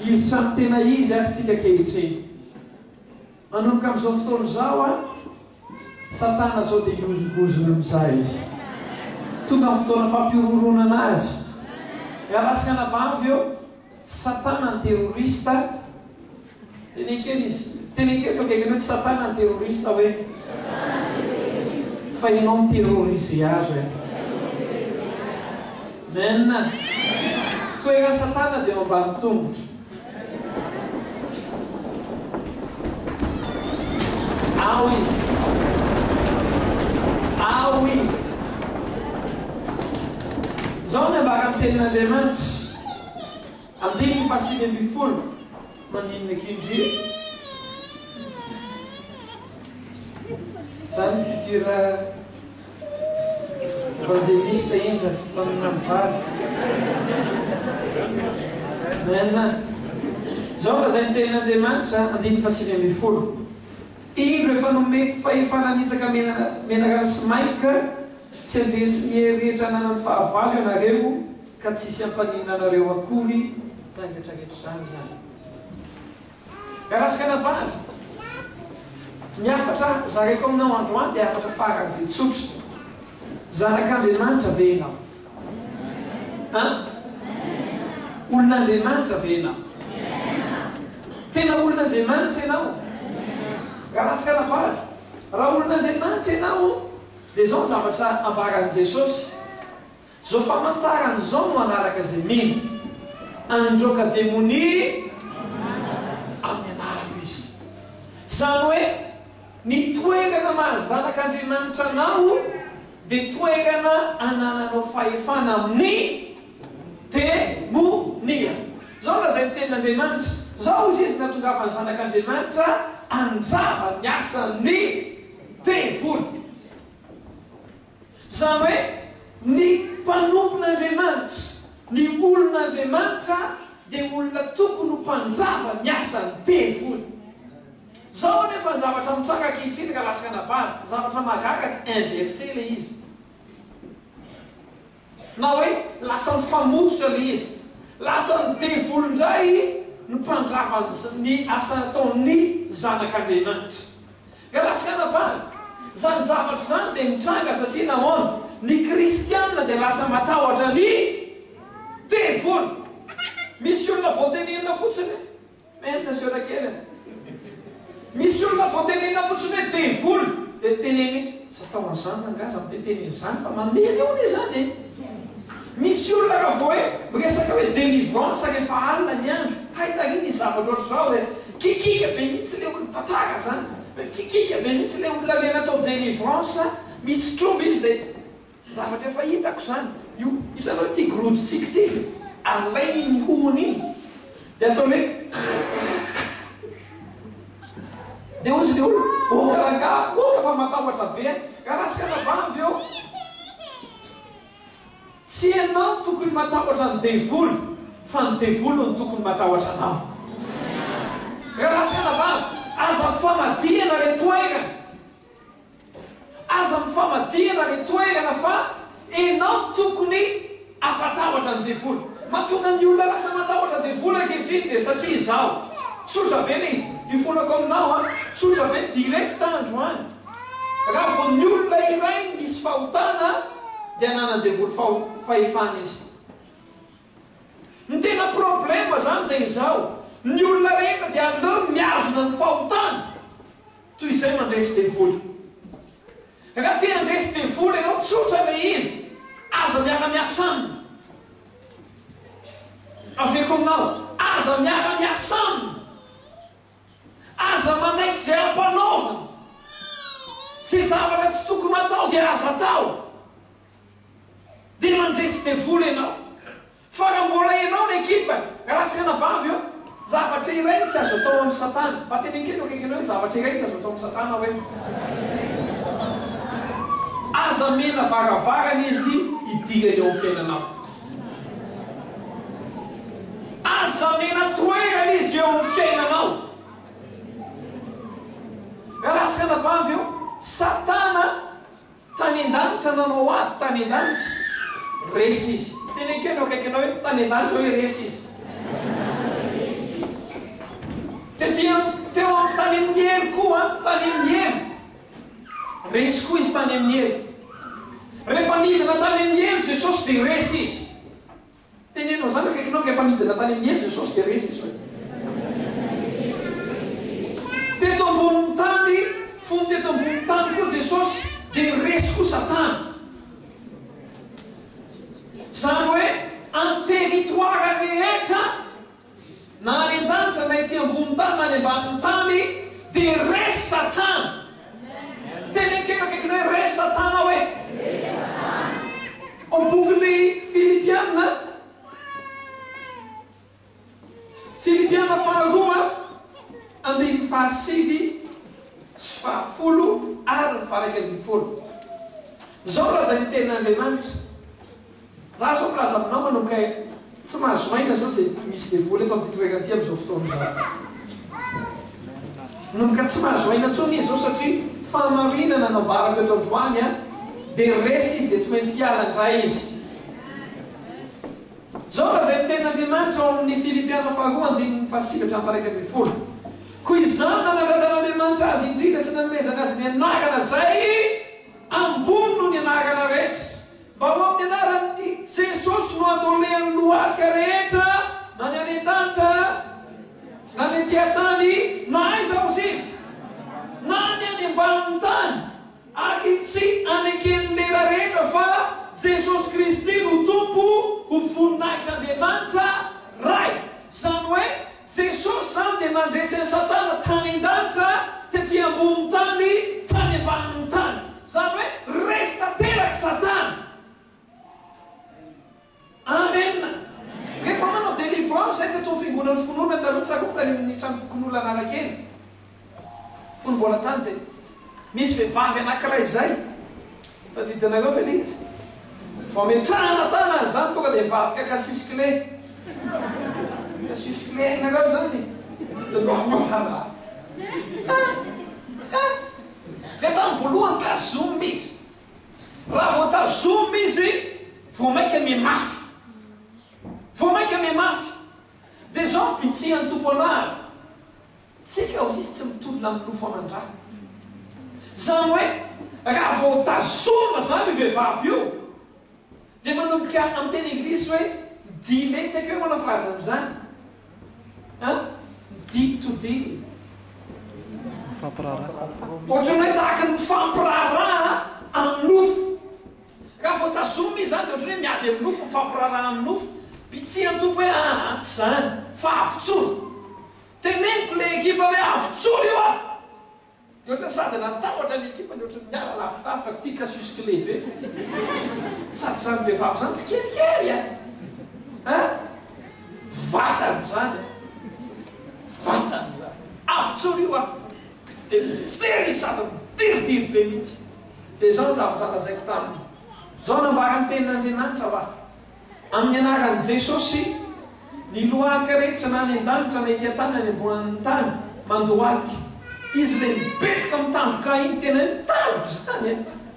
izy trano tena izy ary tsika kehitriny. Manomboka amin'izao fotoana izao a, Satana zao dia iozogozona amin'izay izy. Tonga amin'ny fotoana fampiororonana azy. Iarasika anabavy eo, Satana ny terrorista. Tenekely akaiky hoe Satana ny terrorista hoe fa ianao miterrorise azy hoe. Menina. Toeran'ny Satana dia ambany tongotra. Ao izy. Zao ny ambara amin'ny tenin'Andriamanitra. Andiny pasily ambin'ny folo. Maninona kindry. Zany futur evangelista ainda mpaminana mivady. Menina. Zao lazay ny tenin'Andriamanitra andiny pasily ambin'ny folo. Izy rehefa nomeko fahefananitsaka menarana sy maika sy andresy miherehetra nanany fahavalo ianareo ka tsisy ampanina anareo akory trangetrangetrany zany. Iarasika anabavy, miafatra zareko aminao androany dia afatra faran'izay tsotra. Zanak'Andriamanitra ve ianao? Olon'Andriamanitra ve ianao? Tena olon'Andriamanitra ianao? Iarasika anabavy, raha olon'Andriamanitra ianao dia izao ny zavatra ambaran'i Jesosy. Zao famantarany izao no anaraka izay mino. Androaka demonia amin'ny anarako izy. Izany hoe ny toerana mahazanak'Andriamanitra anao dia toerana anananao fahefana amin'ny demonia. Zao lazay ny tenin'Andriamanitra. Zao izy natongavany zanak'Andriamanitra anjava ny asan'ny devoly. Izany hoe ny mpanompon'Andriamanitra, ny olon'Andriamanitra dia olona tokony ho mpanjava ny asan'ny devoly. Zao nefa ny zavatra mitsanga ankehitriny ka lasika anabavy, zavatra mahagaga inverse ilay izy. Na hoe lasa mifamosotra ilay izy. Lasa ny devoly indray ny mpanjava ny asa ataon'ny zanak'Andriamanitra. Ka lasika anabavy, zany zavatra zany dia mitranga satria nahoana ny kristianina dia lasa matahotra ny devoly. Misy olona voatenenina fotsiny menina siola kely. Misy olona voatenenina fotsiny hoe devoly dia teneny satao an'izany angaza amin'ny teneny izany fa mamely eo izany. Misy olona raha vao hoe miresaka hoe délivrance rehefa alina ny andro, haitary ny zavatra ohatr'izao hoe kikika be mihitsy ilay olona tantara zany. Kikika be mihitsy ilay olona lena atao délivrance, misy tromba izy dia zavatra efa hitako zany. Io hitanao ity groditsika ity, alay iny hohony iny dia atao hoe dia ozy ilay olona okaranga oka fa matahotra be. Ka lasika anabavy eo, tsy ianao tokony matahotra ny devoly fa ny devoly no tokony matahotra anao. Ka lasika anabavy, aza mifamadihana ilay toerana, aza mifamadihana ilay toerana fa ianao tokony ampatahotra ny devoly. Mahatonga ny olona lasa matahotra devoly ankehitriny dia satria izao tsotra be ilay izy. Ifonako aminao tsotra be direct androany. Raha vao ny olona iray misy fahotana dia anana devoly fahefana izy. Ny tena problema zany dia izao, ny olona rehetra dia aleo miazona ny fahotana toy izay mandresy devoly. Raha tia andresy devoly ianao tsotra ilay izy, aza miara-miasana. Aveko aminao, aza miara-miasana, aza manaiky izay ampanaovana. Izay zavatra tsy tokony atao dia aza atao. Dia mandresy devoly ianao. Fa raha mbola ianao ny ekipa, lasika anabavy eo, zavatra iray tsy azo atao amin'ny Satana. Mbatenekely akaiky hoe zavatra iray tsy azo atao amin'ny Satana hoe aza mena varavarana izy idira eo amin'ny fiainanao. Aza mena toerana izy eo amin'ny fiainanao. Ka lasika anabavy eo, Satana tany an-danitra nanao ady tany an-danitra, resy izy. Tenekely akaikinao hoe tany an-danitra hoe resy izy. Teo amin'ny tany amin'ny elo koa, tany amin'ny elo. Resy koa izy tany amin'ny elo. Rehefa nidina tany amin'ny elo Jesosy dia resy izy. Tenenao zany akaikinao rehefa nidina tany amin'ny elo Jesosy dia resy izy. Teto ambonin'ny tany, fony teto ambonin'ny tany koa Jesosy dia resy koa Satana. Zany hoe an-territoire rehetra na any an-danitra na ety ambonin'ny tany na any ambanin'ny tany dia resy Satana. Tenekena akaiky hoe resy Satana hoe. Ao bokin'ny Filipiana faharoa andiny fahasivy sy fahafolo ary ny faharaiky ambin'ny folo. Zao raha zay ny tenin'Andriamanitra. Za zao milaza aminao manomboka tsy mahazo maina zao zay misy devoly eto amin'ny toerana aty amin'izao fotoana izao. Manomboka tsy mahazo maina intsony izy zao satria fahamarinana nanambarako eto androany dia resy izy dia tsy maintsy hiala-ndray izy. Zao raha zay ny tenin'Andriamanitra ao amin'ny Filipiana faharoa andininy fahasivy hatramin'ny faharaiky ambin'ny folo. Koa izany nanaradan'Andriamanitra azy indrindra sy nanomezana azy ny anarana zay ambony no ny anarana rehetra. Mba ho amin'ny anaran'ny Jesosy no adolean'ny loaka rehetra na ny any an-danitra na ny aty an-tany na aiza ozy izy na ny any ambanin'ny tany ary tsy aneken'ny lera rehetra fa Jesosy Kristy no tompo ho voninahitry'Andriamanitra ray. Zany hoe Jesosy zany dia nandresy ny Satana tany an-danitra tetỳ ambonin'ny tany tany ambanin'ny tany. Zany hoe resy tanteraky Satana. Amen. Rehefa manao délivrance zay teto amin'ny fiangonan'ny finoana taloha tsakoa tany amin'ny tranobokon'olona Analakely. Fony mbola tany dia misy vehivavy anankiray zay. Tadidinareo ve izy? Vao metrahana tanany zany tonga dia vadika kasisikile. Kasisikile nareo zany. Dia tamin'ny voalohany tazomy izy. Raha vao tazomy izy vao maika mihamafy. Vao maika mihamafy. Dia zao pitsihan'ny tompo anary. Tsika ozy izy tsy mitolona amin'ny nofo aman-drano. Zany hoe raha vao tazoma zany vehivavy io dia manomboka amin'ny teny Inglisy hoe dile, tsy haiko hoe manao frazy amin'izany. Deal to deal. Ohatrany hoe tahaka ny fampiraharaha amin'ny nofo. Raha vao tazoma izy zany dia ohatrany hoe miady amin'ny nofo, fampiraharaha amin'ny nofo. Pitsihan'ny tompo hoe tsy zany fa avitsoro. Teneniko ilay ekipa hoe avitsoro io a. Dia ohatra sady natahotra ny ekipa dia ohatra miala lafitafitra tia kasusikile be. Sady zany vehivavy zany tsy kelikely vatany zany. Vatany zany. Avitsoro io a. Dia misery sady midiridiry be mihitsy. Dia zao zavatra lazaiko taminy. Zao nambarany tenin'Andriamanitra va. Amin'ny anaran'i Jesosy ny loaka rehetra na any an-danitra na ety an-tany na any ambonin'ny tany mandohalika. Izy ilay mibetrika mitanjoka iny tena mitandro zany.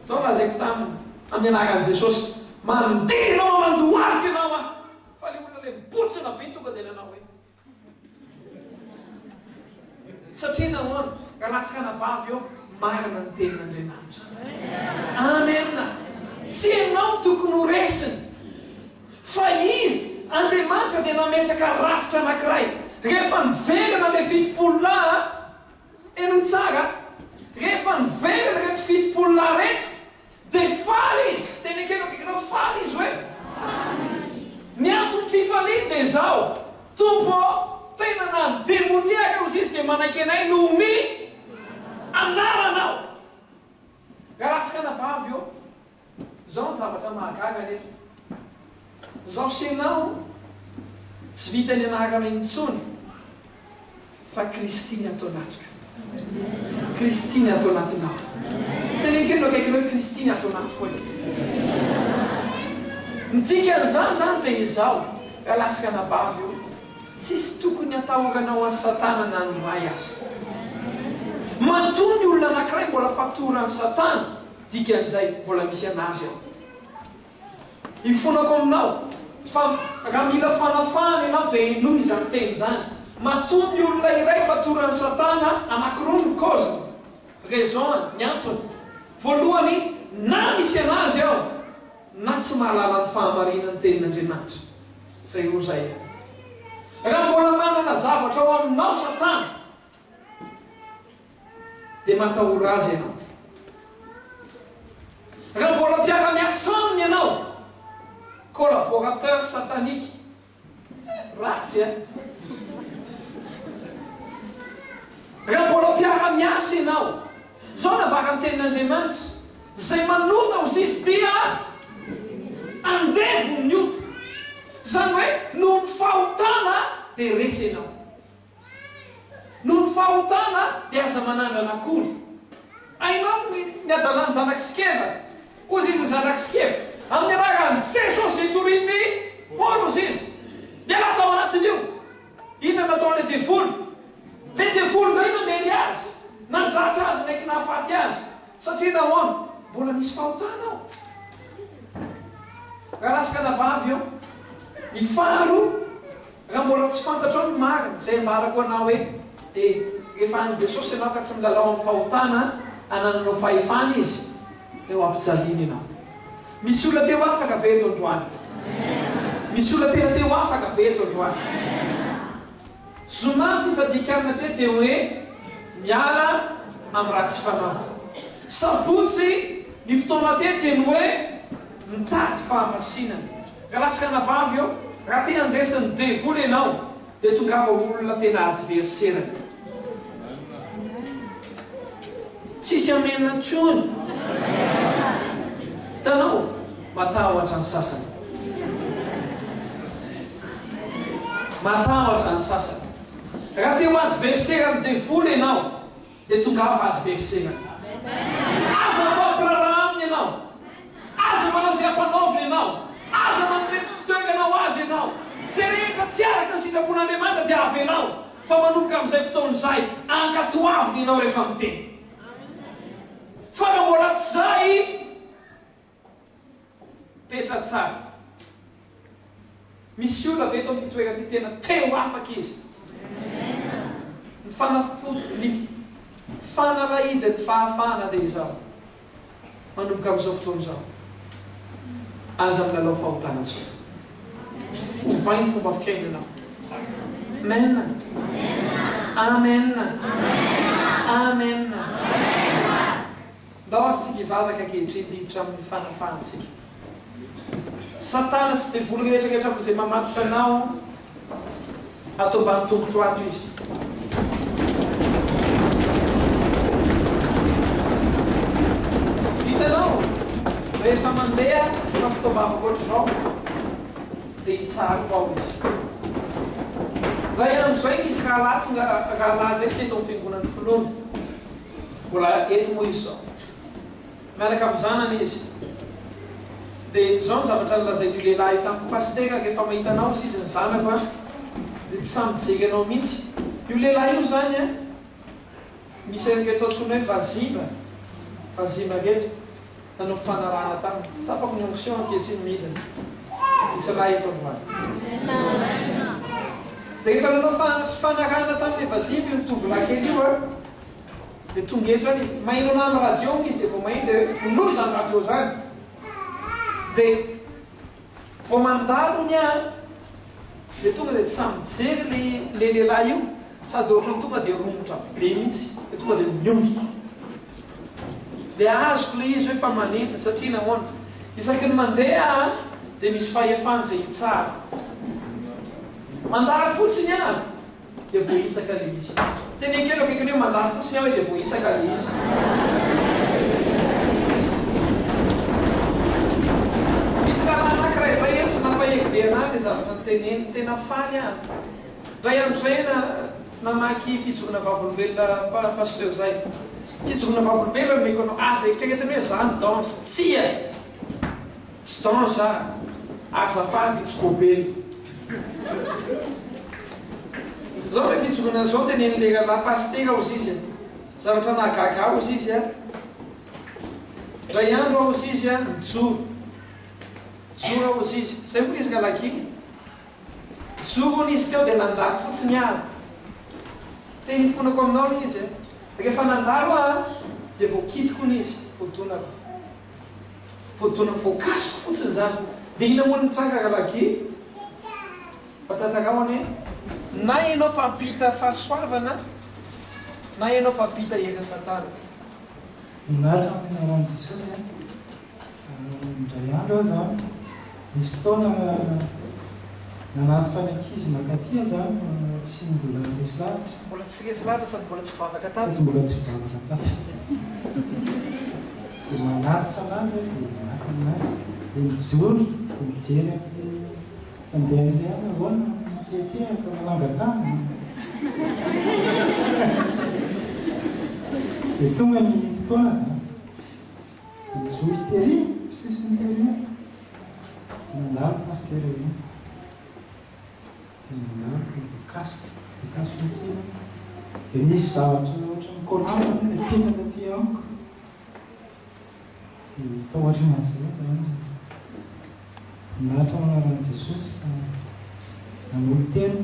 Zao lazaiko taminy amin'ny anaran'i Jesosy. Mandeha ianao mandohalika ianao a. Fa ilay olona ilay mibotsina be tonga dia nanao hoe. Satria nahoana raha lasaka-navavy eo marina ny tenin'Andriamanitra. Amen. Tsy ianao tokony ho resiny. Fa izy Andriamanitra dia nametraka rafitra anankiray. Rehefa nivelana ilay fitopolona eno tsara. Rehefa nivelana rehetra fitopolona rehetra dia faly izy. Tenekena pikinao faly izy hoe. Miantony fifaliana dia izao. Tompo tena nandemoniaka ozy izy dia manaiky anay noho ny anaranao. Raha lasaka-navavy eo. Zao ny zavatra mahagaga nefa. Zao senao tsy vita ny anarana intsony fa Kristiny atao anatiko. Kristiny atao anatinao. Tenekena akaiky hoe Kristiny atao anatiko hoe. Ny dikan'izany zany dia izao. Raha lasaka-navavy io tsisy tokony atahoranao an'ny Satana na ny ray azy. Manontolo ny olona anankiray mbola faktoran'ny Satana dikan'izay mbola misy anazy ao. Ifonako aminao fa raha mila fanafahana ianao dia inoy izany teny izany. matomby olona iray fatoran'ny satana anankiroa ny cause raison ny antony voalohany na misy anazy ao na tsy mahalala ny fahamarinany tenin'Andriamanitra zay ho zay raha mbola manana zavatra ao aminao satana dia matahory azy ianao raha mbola mpiara-miasa aminy ianao collaborateur satanique ratsy raha mbola mpiara-miasa ianao zao nabaka ny tenin'Andriamanitra zay manota ho izy dia andevo ny ota zany hoe noho ny fahotana dia resy ianao noho ny fahotana dia aza manandrana akory ainao ny adalany zanakisikeva ozy izy zanakisikeva amin'ny arahany Jesosy torin'ny Paolo izy dia natao anatin'io inona nataon'ilay devoly le devoly na ina mely azy nanjatra azy ndraiky nahafaty azy satria nahoana mbola misy fahotana ao raha lasaka navavy eo ny faharo raha mbola tsy fantatra ao ny marina zay marako anao hoe dia rehefa any Jesosy ianao ka tsy milalao amin'ny fahotana anananao fahefana izy eo ampijaliana ianao misy olona teo afaka ve eto androany misy olona tena teo afaka ve eto androany zoma fifadikanana te dia hoe miala amin'ny raha tsy fanao sabotsy ny fotoana te teny hoe mitady fahamasinana raha lasaka navavy eo raha te andresany devoly ianao dia tongava olona tena adverserana tsisy amenana ntsony hitanao matahotra ny sasany matahotra ny sasany raha te ho adverserany devoly ianao dia tongava adverserana aza mampiraraha aminy ianao aza mananjea-panaoviny ianao aza manofetotoeganao azy ianao zay rehetra tsy araka ny sitrapon'Andriamanitra dia avy ianao fa manomboka amin'izay fotoan'izay ankatoaviny ianao rehefa miteny fa raha mbola tsy zay petra tsara misy olona ve eto amin'ny fitoerana ty tena teo afaka izy ny fanalahidy ny fahafahana dia izao manomboka amin'izao fotoana izao aza milalao fahotana zao ovay ny fomba fikainanao amen amen amen ndao ary tsika hivavaka ankehitriny hiditra amin'ny fanafahantsika satana sy devoly rehetrarehetra amin'izay mamatotra anao atao mbany tongotro ato izy hitanao rehefa mandeha na fitaovavako ohatr'izao dia hitsaroko ao izy zay amin'izay misy rahalahy zay teto amin'ny fiangonan'ny finoana mbola eto moa izy zao miaraka amin'ny zanany izy dia zao ny zavatra nolazain'io lehilahy tamin'ny pastera rehefa mahitanao izy izy ny zanako a dia tsy samy jery anao mihitsy io lehilahy io zany a misy reka atao tokony hoe vazima rehetra nanao fanarahana taminy tsapako ny onction ankehitriny midina misy lahy eto androany dia rehefa nanao fanarahana tamin'le vazima io nitovolahy kely io a dia tonga eto any izy maheno anamy radio izy dia vao maheno dia noho zany radio zany dia vao mandalo ny a dia tonga dia tsy samy jery le lehilahy io sady ohatrany tonga dia romotra be mihitsy dia tonga dia miondrika dia azoko le izy hoe fa manentina satria nahoana isaky ny mandeha dia misy fahefana zay hitsara mandary fotsiny a dia voahitsaka le izy teny kely akaikiny hoe mandary fotsiny aho hoe dia voahitsaka le izy misy raha anankiray zay eto nampahevideana ny zavatra nyteneny tena faly a ray amin'izay namaky fijorona vavolombelona pasteur zay fijorona vavolombelona meko anao azy rehetreretiny hoe zany danse tsy danse azafady tsikobely zao le fijorona zao tenenyle raha pastera ozy izy zavatra nahagaga ozy izy a ray andro aozy izy a mijoro aozy izy zay moa izy ka lakiky joro n'izy teo dia nandary fotsiny avy teny fonako aminao le izy rehefa nandalo dia voakitiko ny izy voadonako voakasiko fotsiny zany dia ina moa nitsanga ralaky fatatakaony na ianao mpampita fahasoavana na ianao mpampita eka satana. Nahatra amin'ny anaran'i Jesosy indray andro aho zany misy fotoana nanaty fanankizy makatia zany tsy mbola resy lavitra. Mbola tsy resy lavitra sady mbola tsy vavaka tato. Mbola tsy vavaka tato. Dia manaritra anazy dia manaritra aminazy dia mijoro dia mijery mandeha an'ilay any ahoana tetehaka malanga-tany. Dia tonga ny fotoana zany dia mijoro tery sisiny tery mandalo pasteur io dia mandalo mikasika ny tena dia misy zavatra ohatra mikolamba dia tena taty amiko dia tao ohatranazy zay zany nahatra anaran'i Jesosy nanolo tena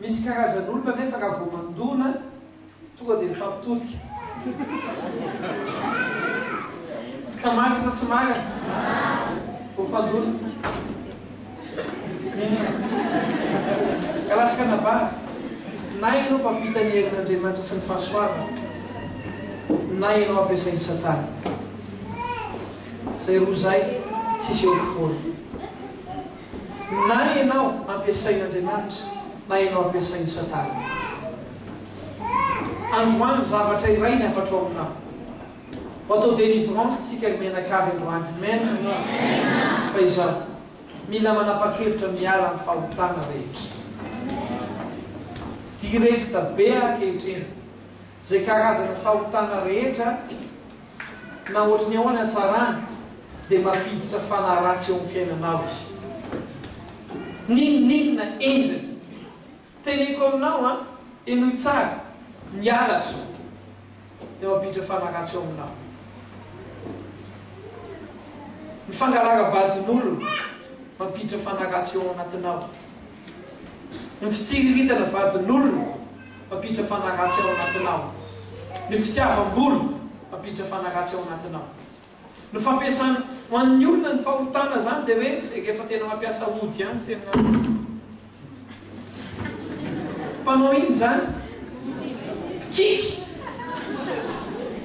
misy karazan'olona nefa raha vao mandona tonga dia mifampitodika ka maga sa tsy maga vao fandona ka lasika nabary na ianao mpampita ny herin'Andriamanitra sy ny fahasoavana na ianao ampiasainy satana zay roa zay tsisy eo foana na ianao ampiasain'Andriamanitra na ianao ampiasainy satana. Androany zavatra iray ny afatra ao aminao ho atao délivrance tsika menakavy androany mena fa izao mila manapa-kevitra miala amin'ny fahotana rehetra direkta be ankehitriny zay karazana fahotana rehetra na ohatrany ahoana hatsarany dia mapiditra fanaratsy eo amin'ny fiainanao izy ninona endriny teneko aminao enoy tsara mialatra dia mapiditra fanaratsy eo aminao mifangarara-badin'olona mapiditra fanaratsy eo anatinao ny fitsiriritana vadin'olona mapiditra fanaratsy ao anatinao ny fitiavam-bolo mapiditra fanaratsy ao anatinao ny fampiasana ho an'ny olona ny fahotana zany dia hoe rehefa tena mampiasa ody ihany tena mpanao iny zany pikiky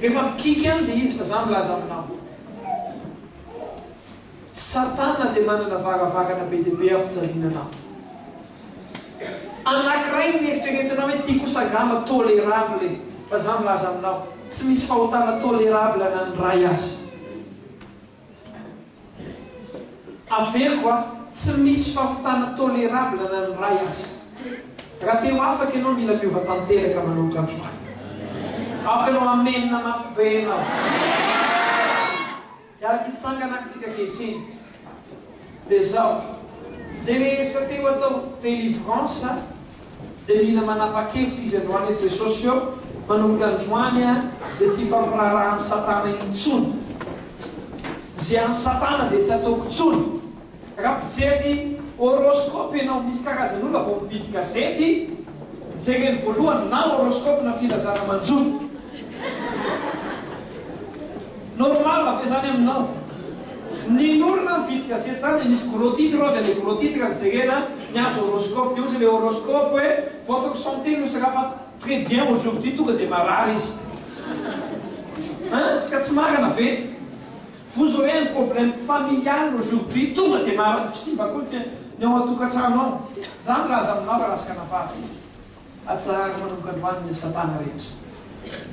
rehefa pikiky ihany dia izy fa za milaza aminao satana dia manana varavagana be dia be ampijarinanao anankiray ny eritreretinao hoe tia kosagama tolérable fa za milaza aminao tsy misy fahotana tolérable na ny ray azy averiko tsy misy fahotana tolérable na ny ray azy raha teo afaka ianao mila miova tanteraka manomboka androany aoka anao amenina mafy be ianao iaraka itsangana akitsika kehitriny dia zao zay rehetra teo atao délivrance dia mila manapa-kevitra izy androany e Jesosy eo manomboka androany dia tsy fampiraraha amin'ny satana intsony zay amin'ny satana dia tsy ataoko tsony raha pijery horoscope ianao misy karazan'olona vao mividy gazety jereny voalohany na horoscope na filazana manjono normal ampiasany aminao ny olona mividy gazety zany misy gros titre dia le gros titre jerena miazo horoscope io le horoscope hoe votre santé ne sera pas très bien aujourd'hui tonga dia marary izy ka tsy marana ve vous aurez un problème familial aujourd'hui tonga dia marary simba koa ny ao atokantrano ao za milaza aminao raha lasika navavy atsarary manomboka androany satana rehetra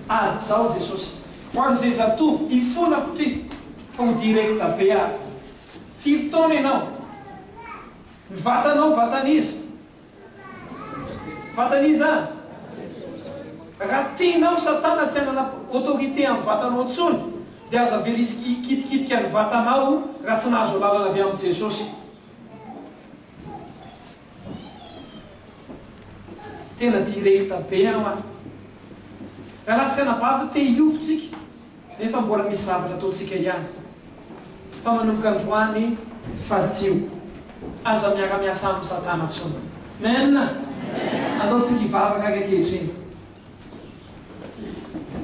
ady zao Jesosy ho an'izay zatovy ifonako ty fa ho direkta be ary firy taona ianao ny vatanao vataniza vataniza raha tianao satana tsy anana autorité amin'ny vatanao tsony dia aza verisy kitikitika ny vatanao raha tsy nahazo lalana avy amin'ny Jesosy tena direkta be ao a raha lasika nabavy te hiofotsika nefa mbola misy zavatra ataontsika ihany fa manomboka androany fadio aza miara-miasa amin'ny satana tsona men ataontsika hivavaka akakehitriny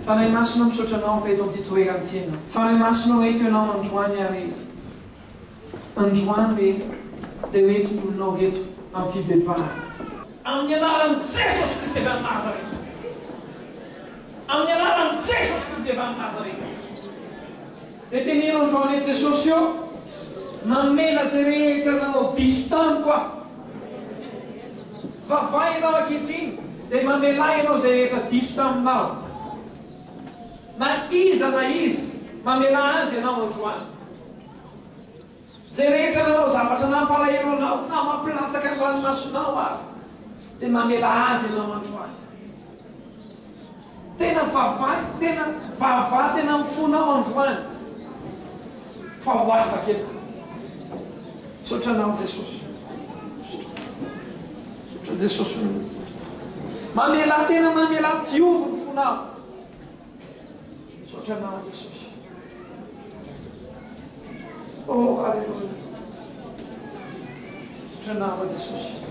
fanahy masonao misaotra anao fa eto amin'ity toeran-tsena fanahy masonao eto ianao androany ary androany dia hoeto olonao eto amin'ny fibebahana amin'ny anaran'i Jesosy Kristy avy amin'ny Nazareta amin'ny anaran'i Jesosy Kristy avy amin'ny Nazareta dia teneno androany eto Jesosy io mamela zay rehetra nanao diso tamiko aho vavay ianao ankehitriny dia mamela ianao zay rehetra diso taminao na iza mamela azy ianao androany zay rehetra nanao zavatra nampalahelo anao na mampilatsaka ny ranomasonao ary dia mamela azy ianao androany tena vavay tena mifonao androany fa ho afaka eto sotranao Jesosy sotra Jesosy mamela tiovy ny fonao sotranao Jesosy oh alleluia sotranao Jesosy